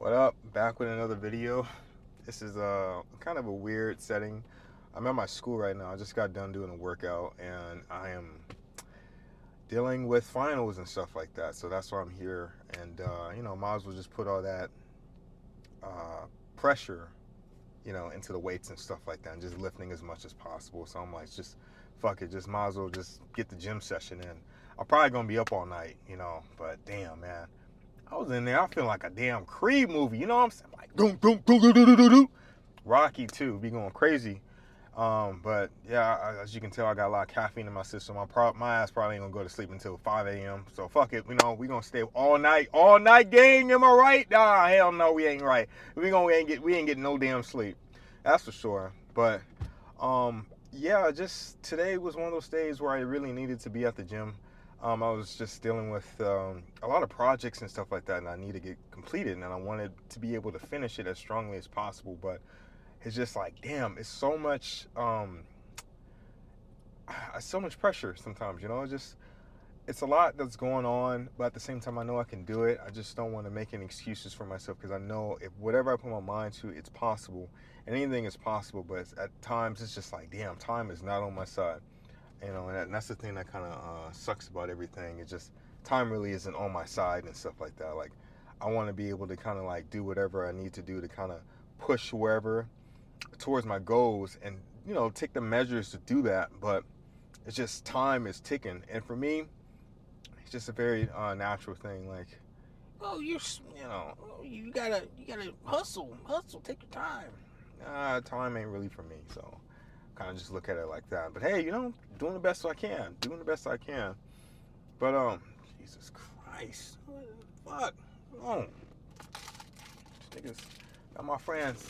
What up? Back with another video. This is kind of a weird setting. I'm at my school right now. I just got done doing a workout and I am dealing with finals and stuff like that. So that's why I'm here. And might as well just put all that uh, pressure, into the weights and stuff like that, and just lifting as much as possible. So I'm like, just fuck it. Just might as well just get the gym session in. I'm probably gonna be up all night, but damn, man. I was in there. I feel like a damn Creed movie. You know what I'm saying? Like, doom, doom, doom, doom, doom, doom, doom. Rocky too, be going crazy. But yeah, as you can tell, I got a lot of caffeine in my system. My ass probably ain't gonna go to sleep until 5 a.m. So fuck it. We gonna stay all night, gang. Am I right? Nah, hell no, we ain't right. We ain't getting no damn sleep. That's for sure. But yeah, just today was one of those days where I really needed to be at the gym. I was just dealing with a lot of projects and stuff like that, and I need to get completed, and I wanted to be able to finish it as strongly as possible. But it's just like, damn, it's so much pressure sometimes. It's a lot that's going on, but at the same time, I know I can do it. I just don't want to make any excuses for myself because I know if whatever I put my mind to, it's possible. And anything is possible, but at times it's just like, damn, time is not on my side. And that's the thing that kind of sucks about everything. It's just time really isn't on my side and stuff like that. Like, I want to be able to kind of like do whatever I need to do to kind of push wherever towards my goals and take the measures to do that. But it's just time is ticking, and for me, it's just a very natural thing. Like, oh, you gotta hustle, take your time. Time ain't really for me, so kind of just look at it like that. But hey, doing the best I can, doing the best I can. But Jesus Christ, what the fuck, no, niggas, got my friends,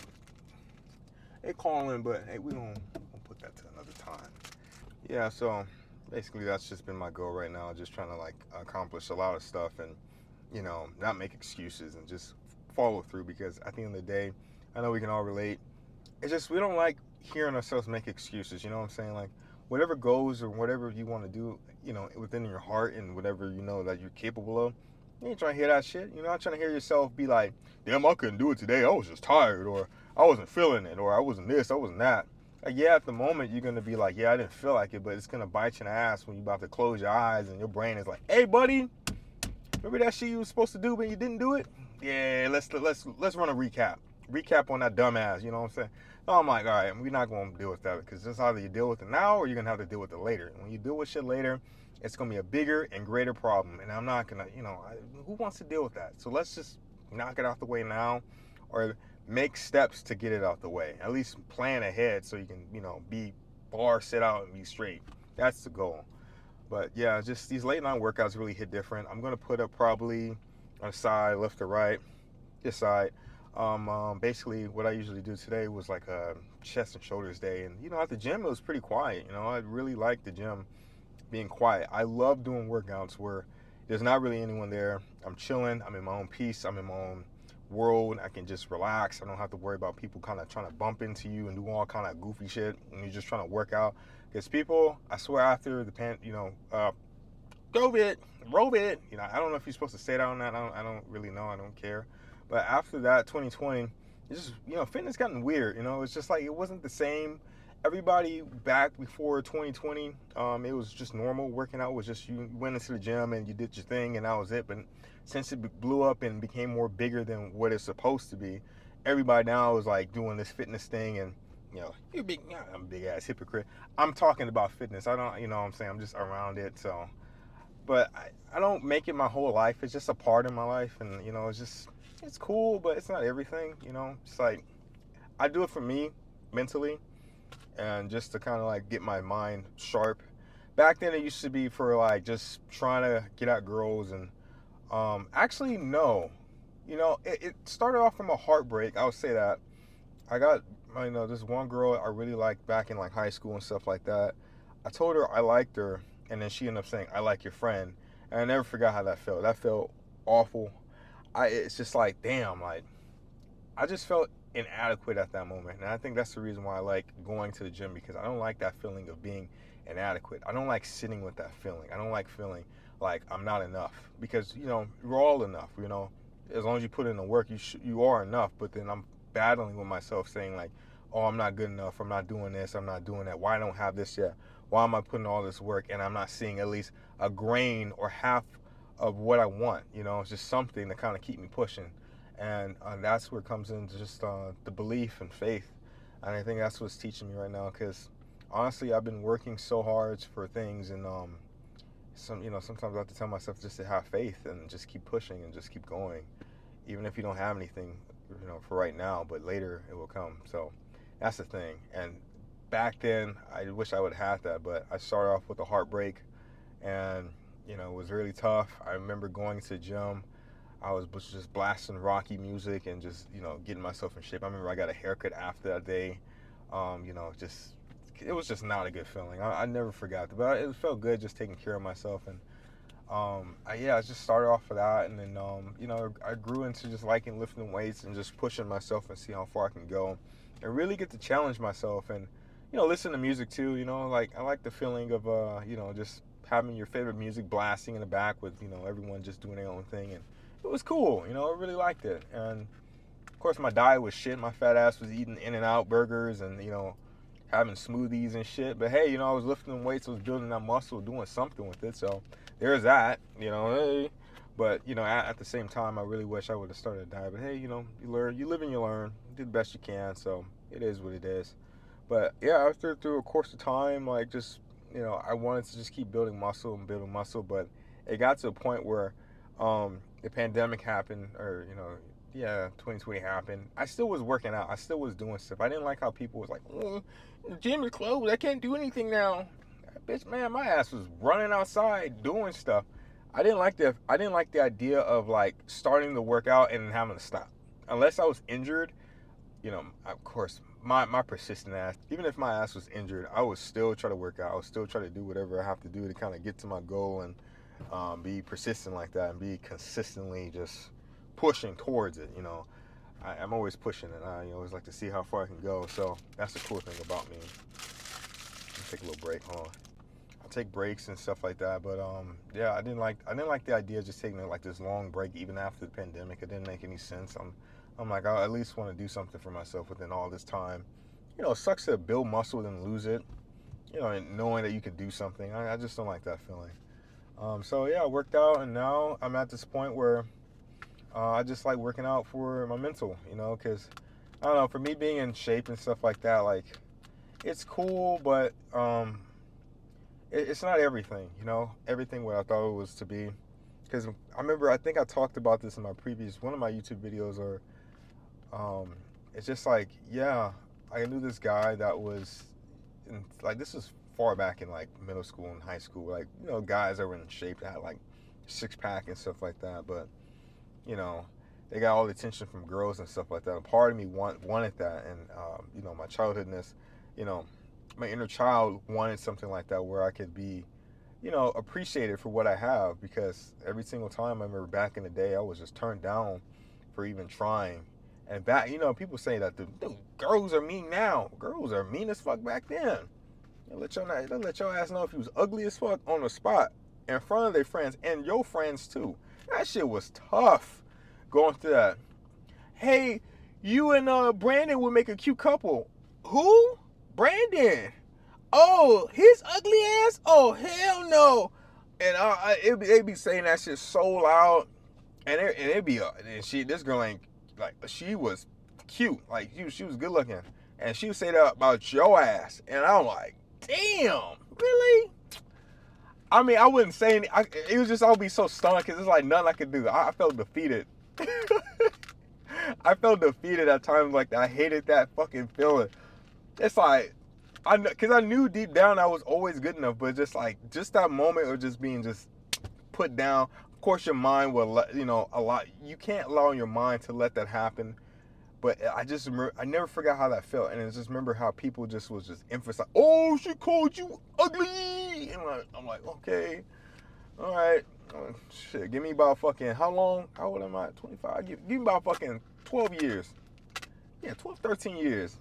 they calling, but hey, we gonna put that to another time. Yeah, so basically that's just been my goal right now, just trying to like accomplish a lot of stuff and not make excuses and just follow through because at the end of the day, I know we can all relate. It's just we don't like hearing ourselves make excuses, you know what I'm saying? Like whatever goes or whatever you want to do, within your heart and whatever you know that you're capable of, you ain't trying to hear that shit. You're not trying to hear yourself be like, damn, I couldn't do it today. I was just tired, or I wasn't feeling it, or I wasn't this, I wasn't that. Like, yeah, at the moment you're gonna be like, yeah, I didn't feel like it, but it's gonna bite you in the ass when you about to close your eyes and your brain is like, hey, buddy, remember that shit you was supposed to do but you didn't do it? Yeah, let's run a recap. Recap on that dumbass. You know what I'm saying? So I'm like, all right, we're not gonna deal with that because it's either you deal with it now or you're gonna have to deal with it later. When you deal with shit later, it's gonna be a bigger and greater problem. And I'm not gonna, who wants to deal with that? So let's just knock it out the way now, or make steps to get it out the way. At least plan ahead so you can, be bar set out and be straight. That's the goal. But yeah, just these late night workouts really hit different. I'm gonna put up probably on the side, left or right, this side. Basically, what I usually do today was like a chest and shoulders day, and at the gym it was pretty quiet. I really like the gym being quiet. I love doing workouts where there's not really anyone there. I'm chilling. I'm in my own peace. I'm in my own world. I can just relax. I don't have to worry about people kind of trying to bump into you and do all kind of goofy shit when you're just trying to work out. Because people, I swear, after the COVID, Robit. I don't know if you're supposed to say that on that. I don't really know. I don't care. But after that, 2020, it's just fitness gotten weird. It's just like it wasn't the same. Everybody back before 2020, it was just normal. Working out was just you went into the gym and you did your thing and that was it. But since it blew up and became more bigger than what it's supposed to be, everybody now is like doing this fitness thing and you're big. I'm a big ass hypocrite. I'm talking about fitness. I don't. What I'm saying. I'm just around it. So but I don't make it my whole life. It's just a part of my life, and it's cool, but it's not everything. It's like I do it for me mentally, and just to kind of like get my mind sharp. Back then, it used to be for like just trying to get at girls, and actually no, it started off from a heartbreak. I would say that I got this one girl I really liked back in like high school and stuff like that. I told her I liked her, and then she ended up saying I like your friend, and I never forgot how that felt. That felt awful. It's just like damn, like I just felt inadequate at that moment, and I think that's the reason why I like going to the gym because I don't like that feeling of being inadequate. I don't like sitting with that feeling. I don't like feeling like I'm not enough because we're all enough. as long as you put in the work, you are enough. But then I'm battling with myself, saying like, oh, I'm not good enough. I'm not doing this. I'm not doing that. Why I don't have this yet? Why am I putting all this work and I'm not seeing at least a grain or half of what I want? You know, it's just something to kind of keep me pushing. And that's where it comes into just the belief and faith. And I think that's what's teaching me right now. Because honestly, I've been working so hard for things, and sometimes I have to tell myself just to have faith and just keep pushing and just keep going, even if you don't have anything, for right now. But later it will come. So that's the thing. And back then, I wish I would have had that, but I started off with a heartbreak, and it was really tough. I remember going to the gym. I was just blasting Rocky music and just getting myself in shape. I remember I got a haircut after that day. Just it was just not a good feeling. I never forgot that, but it felt good just taking care of myself. And I just started off with that, and then I grew into just liking lifting weights and just pushing myself and see how far I can go, and really get to challenge myself and listen to music too. Like I like the feeling of just having your favorite music blasting in the back with everyone just doing their own thing, and it was cool. I really liked it. And of course my diet was shit. My fat ass was eating In-N-Out burgers and having smoothies and shit. But hey, I was lifting weights, I was building that muscle, doing something with it. So there's that, hey. But at the same time, I really wish I would have started a diet. But hey, you learn, you live and you learn. You do the best you can. So it is what it is. But yeah, after through a course of time, like just I wanted to just keep building muscle and building muscle. But it got to a point where the pandemic happened, or 2020 happened. I still was working out. I still was doing stuff. I didn't like how people was like, the gym is closed. I can't do anything now. Bitch, man, my ass was running outside doing stuff. I didn't like the idea of like starting the workout and having to stop. Unless I was injured, of course, my persistent ass, even if my ass was injured, I would still try to work out. I would still try to do whatever I have to do to kind of get to my goal and be persistent like that and be consistently just pushing towards it. I'm always pushing it. I always like to see how far I can go. So that's the cool thing about me. Take a little break. Hold on. I take breaks and stuff like that. But yeah, I didn't like the idea of just taking like this long break even after the pandemic. It didn't make any sense. I'm like, I at least want to do something for myself within all this time. It sucks to build muscle and lose it. And knowing that you can do something. I just don't like that feeling. So yeah, I worked out, and now I'm at this point where I just like working out for my mental, because I don't know, for me being in shape and stuff like that, like it's cool, but it's not everything, everything what I thought it was to be. Because I think I talked about this in my previous one of my YouTube videos, or it's just like, yeah, I knew this guy that was like, this is far back in like middle school and high school, like guys that were in shape that had like six-pack and stuff like that. But they got all the attention from girls and stuff like that. And part of me wanted that, and my childhoodness, my inner child wanted something like that where I could be appreciated for what I have. Because every single time I remember back in the day, I was just turned down for even trying. And back, people say that the girls are mean now. Girls are mean as fuck back then. They'll let your ass know if you was ugly as fuck on the spot in front of their friends and your friends too. That shit was tough going through that. Hey, you and Brandon would make a cute couple. Who? Brandon. Oh, his ugly ass? Oh, hell no. And they'd be saying that shit so loud. And it'd be, this girl ain't, like, she was cute. Like, she was good looking. And she would say that about your ass. And I'm like, damn, really? I mean, I wouldn't say any. It was just, I would be so stunned because it's like nothing I could do. I felt defeated. I felt defeated at times like that. I hated that fucking feeling. It's like, because I knew deep down I was always good enough, but just like, just that moment of just being just put down. Of course, your mind will let, a lot. You can't allow your mind to let that happen. But I just remember, I never forgot how that felt. And I just remember how people just was just emphasizing, oh, she called you ugly. And I'm like, okay, all right. Shit, give me about fucking, how long? How old am I? 25? Give me about fucking 12 years. Yeah, 12, 13 years.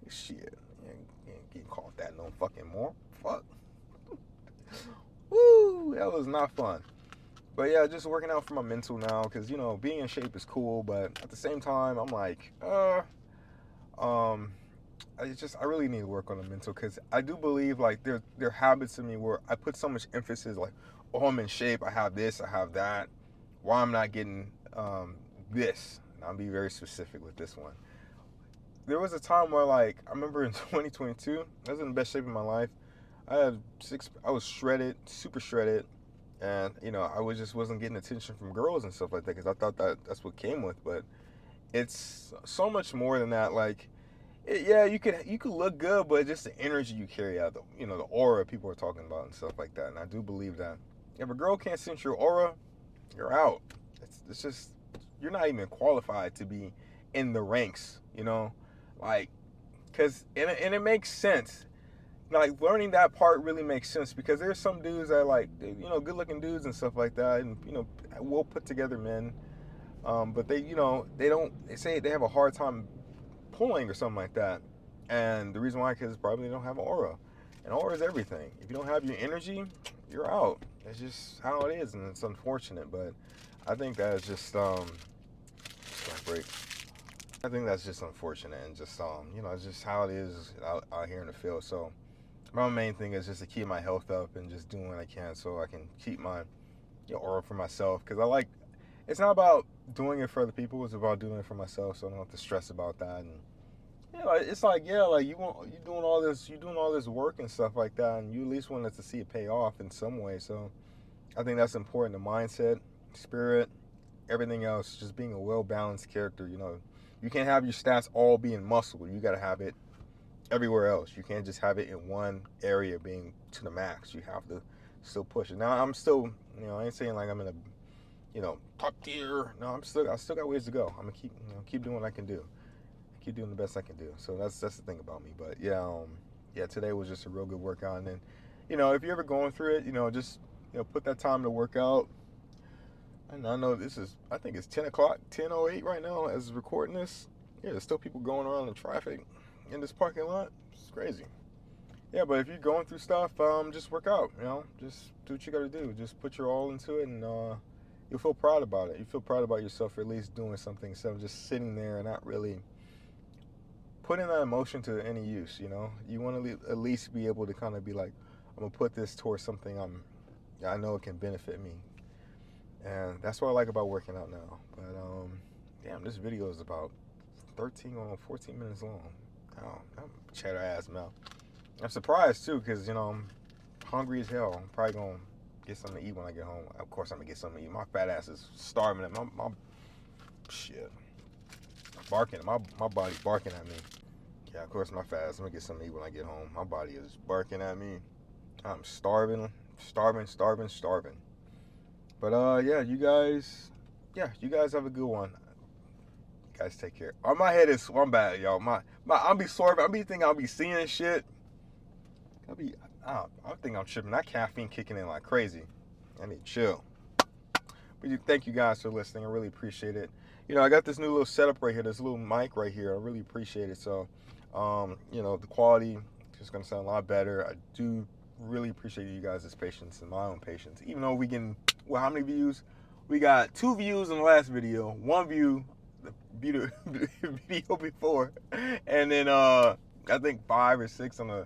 Shit, you ain't getting called that no fucking more. Fuck. Woo, that was not fun. But yeah, just working out for my mental now, because being in shape is cool, but at the same time, I'm like, um, I really need to work on the mental, because I do believe like there are habits in me where I put so much emphasis like, oh, I'm in shape, I have this, I have that. Why I'm not getting this? And I'll be very specific with this one. There was a time where like I remember in 2022, I was in the best shape of my life. I was shredded, super shredded, and I was just wasn't getting attention from girls and stuff like that because I thought that's what came with. But it's so much more than that. Like, yeah, you could look good, but just the energy you carry out, the aura people are talking about and stuff like that. And I do believe that if a girl can't sense your aura, you're out. It's just you're not even qualified to be in the ranks. Like, and it makes sense. Like, learning that part really makes sense because there's some dudes that like good looking dudes and stuff like that, and well put together men, but they say they have a hard time pulling or something like that, and the reason why because probably they don't have aura, and aura is everything. If you don't have your energy, you're out. That's just how it is, and it's unfortunate, but I think that is just break. I think that's just unfortunate, and just it's just how it is out here in the field. So my main thing is just to keep my health up and just doing what I can so I can keep my aura for myself, because it's not about doing it for other people, it's about doing it for myself, so I don't have to stress about that. And it's like, like you're doing all this work and stuff like that, and you at least want to see it pay off in some way. So I think that's important: the mindset, spirit, everything else, just being a well-balanced character. You can't have your stats all being muscle, you got to have it everywhere else. You can't just have it in one area being to the max. You have to still push it. Now I'm still, I ain't saying like I'm in a, top tier. No, I still got ways to go. I'm gonna keep doing what I can do. Keep doing the best I can do. So that's the thing about me. But yeah, today was just a real good workout. And then, if you're ever going through it, just put that time to work out. And I know I think it's 10 o'clock, 10:08 right now as recording this. Yeah, there's still people going around in traffic in this parking lot. It's crazy. Yeah, but if you're going through stuff, just work out. Just do what you got to do. Just put your all into it, and you'll feel proud about it. You feel proud about yourself for at least doing something instead of just sitting there and not really putting that emotion to any use. You want to at least be able to kind of be like, I'm gonna put this towards something I know it can benefit me, and that's what I like about working out now. But damn, this video is about 13 or 14 minutes long. Oh, I'm chatter ass mouth. I'm surprised too, because I'm hungry as hell. I'm probably gonna get something to eat when I get home. Of course, I'm gonna get something to eat. My fat ass is starving at my shit. Barking. My body barking at me. Yeah, of course, my fat ass. I'm gonna get something to eat when I get home. My body is barking at me. I'm starving. But yeah, you guys have a good one. Guys, take care. Oh, my head is, I'm bad, y'all. I'll be swerving. I'll be seeing shit. I think I'm tripping. That caffeine kicking in like crazy. I need to chill. But thank you guys for listening. I really appreciate it. I got this new little setup right here, this little mic right here. I really appreciate it. So, the quality is going to sound a lot better. I do really appreciate you guys' patience and my own patience. Even though we can, how many views? We got 2 views in the last video, 1 view the video before, and then I think 5 or 6 on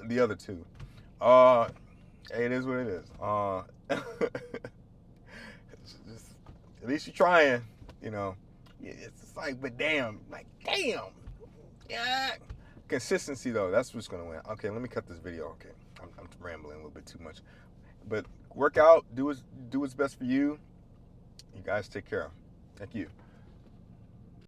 the other 2. Hey, it is what it is. Just, at least you're trying, It's just like, but damn, yeah. Consistency though, that's what's gonna win. Okay, let me cut this video. Okay, I'm rambling a little bit too much, but work out, do what's best for you. You guys take care. Thank you.